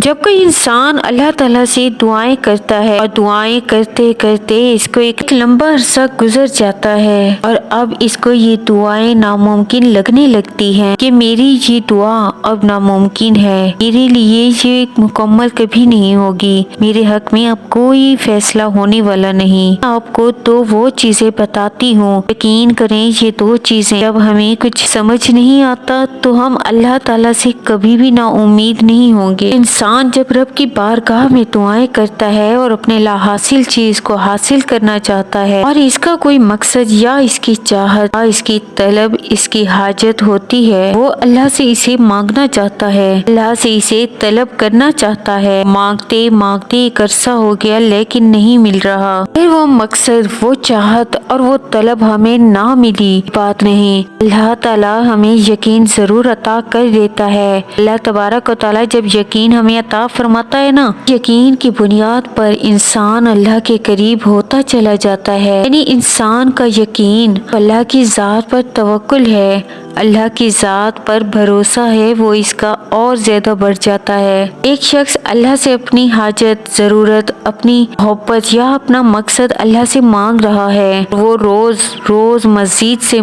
جب کوئی انسان اللہ تعالیٰ سے دعائیں کرتا ہے اور دعائیں کرتے کرتے اس کو ایک لمبا عرصہ گزر جاتا ہے اور اب اس کو یہ دعائیں ناممکن لگنے لگتی ہیں کہ میری یہ دعا اب ناممکن ہے، میرے لیے یہ مکمل کبھی نہیں ہوگی، میرے حق میں اب کوئی فیصلہ ہونے والا نہیں۔ آپ کو تو وہ چیزیں بتاتی ہوں، یقین کریں یہ دو چیزیں جب ہمیں کچھ سمجھ نہیں آتا تو ہم اللہ تعالیٰ سے کبھی بھی نا امید نہیں ہوں گے۔ انسان جب رب کی بارگاہ میں دعائیں کرتا ہے اور اپنے لا حاصل چیز کو حاصل کرنا چاہتا ہے اور اس کا کوئی مقصد یا اس کی چاہت یا اس کی طلب، اس کی حاجت ہوتی ہے، وہ اللہ سے اسے مانگنا چاہتا ہے، اللہ سے اسے طلب کرنا چاہتا ہے۔ مانگتے مانگتے ایک عرصہ ہو گیا لیکن نہیں مل رہا، پھر وہ مقصد، وہ چاہت اور وہ طلب ہمیں نہ ملی، بات نہیں، اللہ تعالیٰ ہمیں یقین ضرور عطا کر دیتا ہے۔ اللہ تبارک و تعالیٰ جب یقین ہمیں عطا فرماتا ہے نا، یقین کی بنیاد پر انسان اللہ کے قریب ہوتا چلا جاتا ہے، یعنی انسان کا یقین اللہ کی ذات پر توکل ہے، اللہ کی ذات پر بھروسہ ہے، وہ اس کا اور زیادہ بڑھ جاتا ہے۔ ایک شخص اللہ سے اپنی حاجت، ضرورت، اپنی محبت یا اپنا مقصد اللہ سے مانگ رہا ہے، وہ روز روز مزید سے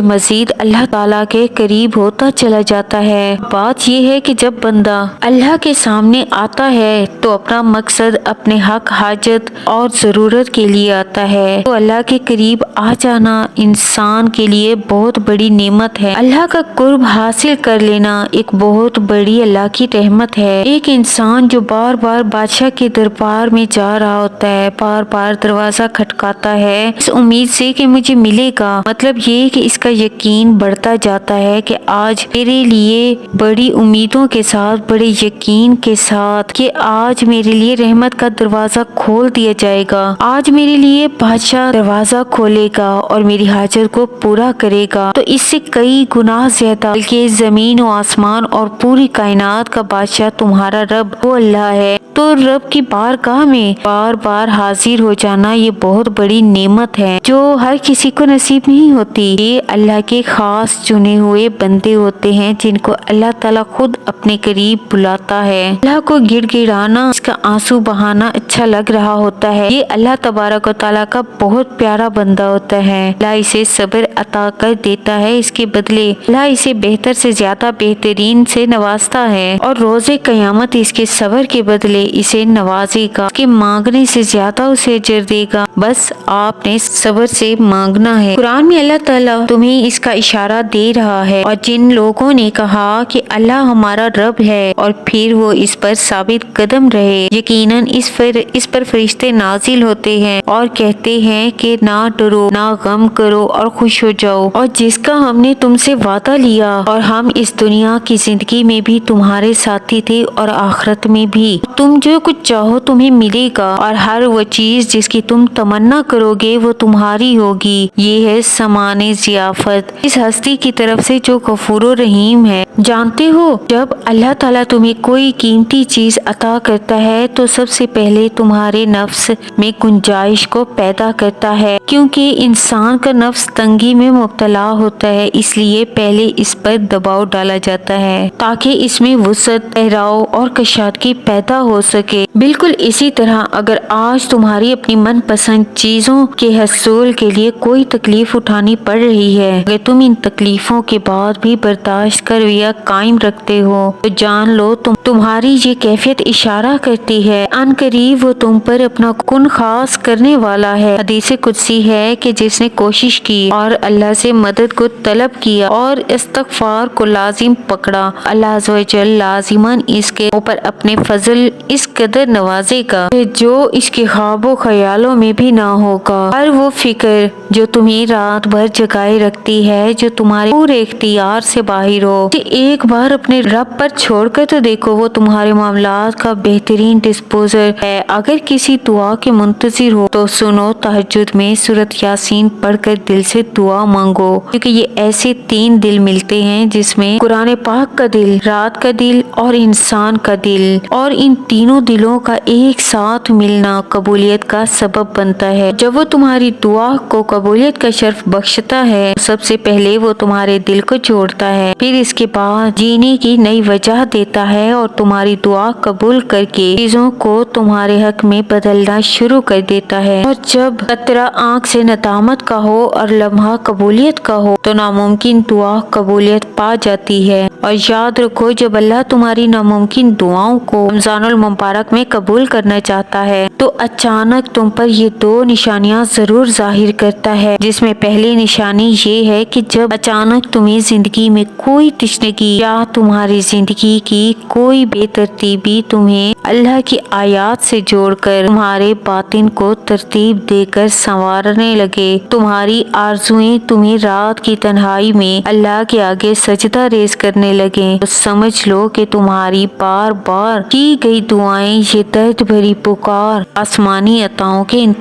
مزید اللہ تعالیٰ کے قریب ہوتا چلا جاتا ہے۔ بات یہ ہے کہ جب بندہ اللہ کے سامنے آتا ہے تو اپنا مقصد، اپنے حق، حاجت اور ضرورت کے لیے آتا ہے، تو اللہ کے قریب آ جانا انسان کے لیے بہت بڑی نعمت ہے۔ اللہ کا قرب حاصل کر لینا ایک بہت بڑی اللہ کی رحمت ہے۔ ایک انسان جو بار بار بادشاہ کے دربار میں جا رہا ہوتا ہے، بار بار دروازہ کھٹکاتا ہے اس امید سے کہ مجھے ملے گا، مطلب یہ کہ اس کا یقین بڑھتا جاتا ہے کہ آج میرے لیے بڑی امیدوں کے ساتھ، بڑے یقین کے ساتھ کہ آج میرے لیے رحمت کا دروازہ کھول دیا جائے گا، آج میرے لیے بادشاہ دروازہ کھولے گا اور میری حاجت کو پورا کرے گا، تو اس سے کئی گنا زیادہ، بلکہ زمین و آسمان اور پوری کائنات کا بادشاہ تمہارا رب وہ اللہ ہے۔ تو رب کی بارگاہ میں بار بار حاضر ہو جانا یہ بہت بڑی نعمت ہے جو ہر کسی کو نصیب نہیں ہوتی۔ یہ اللہ کے خاص چنے ہوئے بندے ہوتے ہیں جن کو اللہ تعالیٰ خود اپنے قریب بلاتا ہے۔ اللہ کو گڑ گڑانا، اس کا آنسو بہانا اچھا لگ رہا ہوتا ہے، یہ اللہ تبارک و تعالیٰ کا بہت پیارا بندہ ہوتا ہے۔ اللہ اسے صبر عطا کر دیتا ہے، اس کے بدلے اللہ اسے بہتر سے زیادہ بہترین سے نوازتا ہے اور روز قیامت اس کے صبر کے بدلے اسے نوازے گا، اس کے مانگنے سے زیادہ اسے اجر دے گا، بس آپ نے صبر سے مانگنا ہے۔ قرآن میں اللہ تعالیٰ تمہیں اس کا اشارہ دے رہا ہے، اور جن لوگوں نے کہا کہ اللہ ہمارا رب ہے اور پھر وہ اس پر ثابت قدم رہے، یقیناً اس پر فرشتے نازل ہوتے ہیں اور کہتے ہیں کہ نہ ڈرو، نہ غم کرو اور خوش ہو جاؤ، اور جس کا ہم نے تم سے وعدہ لیا اور ہم اس دنیا کی زندگی میں بھی تمہارے ساتھی تھے اور آخرت میں بھی، تم جو کچھ چاہو تمہیں ملے گا اور ہر وہ چیز جس کی تم تمنا کرو گے وہ تمہاری ہوگی، یہ ہے سامان ضیافت اس ہستی کی طرف سے جو غفور و رحیم ہے۔ جانتے ہو جب اللہ تعالیٰ تمہیں کوئی قیمتی چیز عطا کرتا ہے تو سب سے پہلے تمہارے نفس میں گنجائش کو پیدا کرتا ہے، کیونکہ انسان کا نفس تنگی میں مبتلا ہوتا ہے، اس لیے پہلے اس پر دباؤ ڈالا جاتا ہے تاکہ اس میں وسعت، ٹھہراؤ اور کشادگی پیدا ہو سکے۔ بالکل اسی طرح اگر آج تمہاری اپنی من پسند چیزوں کے حصول کے لیے کوئی تکلیف اٹھانی پڑ رہی ہے، اگر تم ان تکلیفوں کے بعد بھی برداشت کا رویہ قائم رکھتے ہو تو جان لو تمہاری یہ کیفیت اشارہ کرتی ہے ان قریب وہ تم پر اپنا کن خاص کرنے والا ہے۔ حدیث قدسی ہے کہ جس نے کوشش کی اور اللہ سے مدد کو طلب کیا اور استغفار کو لازم پکڑا، اللہ عز و جل لازماً اس کے اوپر اپنے فضل اس قدر نوازے گا کہ جو اس کے خواب و خیالوں میں بھی نہ ہوگا۔ ہر وہ فکر جو تمہیں رات بھر جگائے رکھتی ہے، جو تمہارے پورے اختیار سے باہر ہو، کہ ایک بار اپنے رب پر چھوڑ کر تو دیکھو، وہ تمہارے معاملات کا بہترین ڈسپوزر ہے۔ اگر کسی دعا کے منتظر ہو تو سنو، تہجد میں سورۃ یاسین پڑھ کر دل سے دعا مانگو، کیونکہ یہ ایسے 3 دل ملتے ہیں جس میں قرآن پاک کا دل، رات کا دل اور انسان کا دل، اور ان تینوں तीनों दिलों का एक साथ मिलना कबूलियत का सबब बनता है। जब वो तुम्हारी दुआ को कबूलियत का शर्फ बख्शता है, सबसे पहले वो तुम्हारे दिल को जोड़ता है, फिर इसके बाद जीने की नई वजह देता है और तुम्हारी दुआ कबूल करके चीजों को तुम्हारे हक में बदलना शुरू कर देता है। और जब कतरा आंख से नदामत का हो और लम्हा कबूलियत का हो तो नामुमकिन दुआ कबूलियत पा जाती है। और याद रखो, जब अल्लाह तुम्हारी नामुमकिन दुआओं को रमजानुल मुबारक में कबूल करना चाहता है तो अचानक तुम पर ये दो निशानियां जरूर जाहिर करता है, जिसमें पहली निशानी ये है कि जब अचानक तुम्हें जिंदगी में कोई तशनगी या तुम्हारी जिंदगी की कोई बेतरतीबी तुम्हें अल्लाह की आयत से जोड़कर तुम्हारे बातिन को तरतीब देकर संवारने लगे, तुम्हारी आरज़ुएं तुम्हें रात की तन्हाई में अल्लाह के आगे सजदा रेज करने लगे, तो समझ लो कि तुम्हारी बार बार की गई दुआएं, ये दर्द भरी पुकार आसमानी अताओं के इन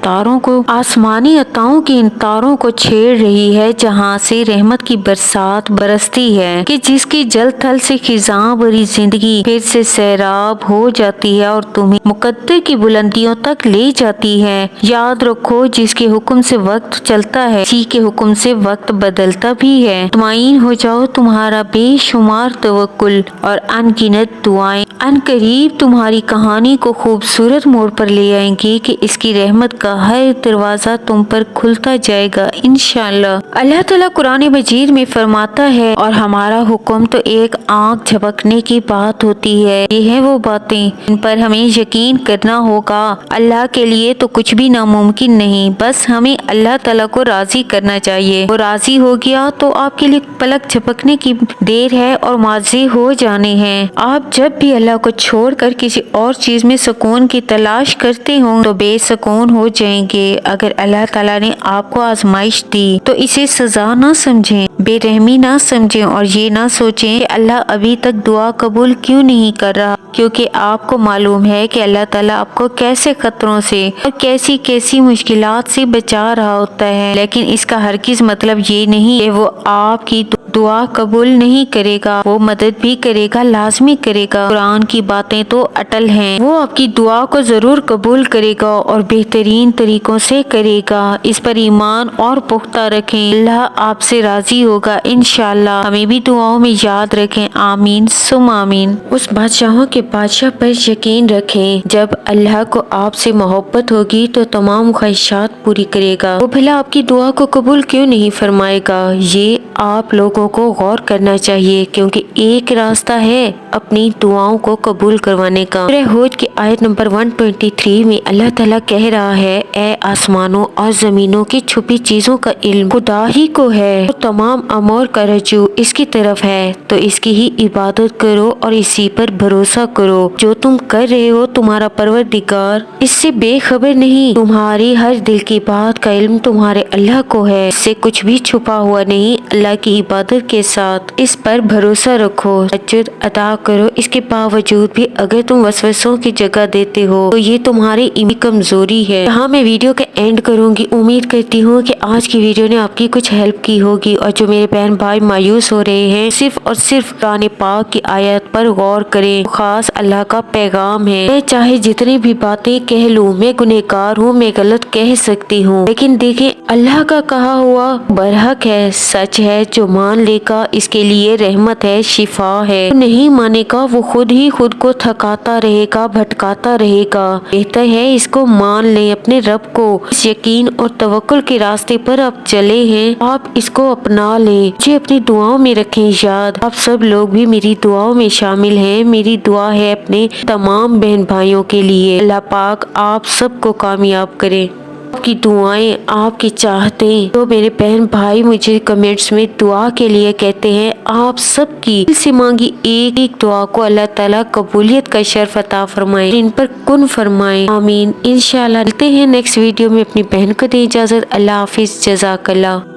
तारों को छेड़ रही है, जहाँ से रहमत की बरसात बरसती है कि जिसकी जल थल से खिजां भरी जिंदगी फिर से सैराब हो जाती है और तुम्हें मुकद्दर की बुलंदियों तक ले जाती है। याद रखो, जिसके हुक्म से वक्त चलता है उसी के हुक्म से वक्त बदलता भी है। तुमाइन हो जाओ, तुम्हारा बेशुमार तवक्कुल और अनगिनत दुआएं अनकरीब तुम्हारी कहानी को खूबसूरत मोड़ पर ले आएंगी कि इसकी रहमत का हर दरवाजा तुम पर खुलता जाएगा इंशाअल्लाह। अल्लाह ताला कुरान मजीद में फरमाता है, और हमारा हुक्म तो एक आंख झपकने की बात होती है। ये है वो बातें इन पर हमें यकीन करना होगा। अल्लाह के लिए तो कुछ भी नामुमकिन नहीं, बस हमें अल्लाह ताला को राजी करना चाहिए। वो राजी हो गया तो आपके लिए पलक झपकने की देर है और माजी हो जाने हैं। आप जब भी अल्लाह को छोड़कर किसी और चीज में सुकून की तलाश करते हो तो बेसुकून हो जाएंगे। अगर अल्लाह ताला ने आपको आजमाइश दी तो इसे सजा ना समझें, बेरहमी ना समझें और ये ना सोचें कि अल्लाह अभी तक दुआ कबूल क्यों नहीं कर रहा, क्योंकि आपको मालूम है कि अल्लाह ताला आपको कैसे खतरों से और कैसी कैसी मुश्किलात से बचा रहा होता है। लेकिन इसका हरगिज़ मतलब ये नहीं कि वो आपकी दुआ कबूल नहीं करेगा, वो मदद भी करेगा, लाजमी करेगा। कुरान की बातें तो अटल हैं, वो आपकी दुआ को जरूर कबूल करेगा और बेहतरीन तरीकों से करेगा। इस पर ईमान और पुख्ता रखें, अल्लाह आपसे राजी होगा इंशाअल्लाह। हमें भी दुआओं में याद रखें, आमीन सुम आमीन। उस बादशाहों के बादशाह पर यकीन रखें, जब अल्लाह को आपसे मोहब्बत होगी तो तमाम ख्वाहिशात पूरी करेगा। वो भला आपकी दुआ को कबूल क्यों नहीं फरमाएगा, ये आप लोगों को गौर करना चाहिए, क्योंकि एक रास्ता है अपनी दुआओं को कबूल करवाने का। सूरह हूद की आयत नंबर 123 में अल्लाह ताला कह रहा है, ए आसमानों और जमीनों की छुपी चीजों का इल्म खुदा ही को है, तो तमाम अमूर का रजू इसकी तरफ है, तो इसकी ही इबादत करो और इसी पर भरोसा करो। जो तुम कर रहे हो तुम्हारा परवरदिगार इससे बेखबर नहीं, तुम्हारी हर दिल की बात का इल्म तुम्हारे अल्लाह को है, इससे कुछ भी छुपा हुआ नहीं। अल्लाह की इबादत के साथ इस पर भरोसा रखो, तहज्जुद अदा करो। इसके बावजूद भी अगर तुम वसवसों की जगह देते हो तो ये तुम्हारी कमजोरी है। यहाँ मैं वीडियो का एंड करूंगी। उम्मीद करती हूँ कि आज की वीडियो ने आपकी कुछ हेल्प की होगी, और जो मेरे बहन भाई मायूस हो रहे हैं सिर्फ और सिर्फ कुरान पाक की आयत पर गौर करें। खास अल्लाह का पैगाम है, मैं चाहे जितनी भी बातें कह लूँ, मैं गुनहगार हूँ, मैं गलत कह सकती हूँ, लेकिन देखें अल्लाह का कहा हुआ बरहक है, सच है। जो मान लेगा इसके लिए रहमत है, शिफा है। जो नहीं मानेगा वो खुद ही खुद को थकाता रहेगा, भटकाता रहेगा। बेहतर है इसको मान ले, अपने रब को इस यकीन और तवक्कुल के रास्ते पर आप चले हैं, आप इसको अपना ले। मुझे अपनी दुआओं में रखें याद, आप सब लोग भी मेरी दुआओं में शामिल हैं। मेरी दुआ है अपने तमाम बहन भाइयों के लिए, अल्लाह पाक आप सबको कामयाब करे। आपकी दुआएं, आपकी चाहतें तो मेरे बहन भाई मुझे कमेंट्स में दुआ के लिए कहते हैं, आप सबकी दिल से मांगी एक एक दुआ को अल्लाह ताला कबूलियत का शर्फ अता फरमाए, इन पर कुन फरमाए, आमीन। इंशाअल्लाह मिलते हैं नेक्स्ट वीडियो में। अपनी बहन को दे इजाजत, अल्लाह हाफिज, जज़ाकल्लाह।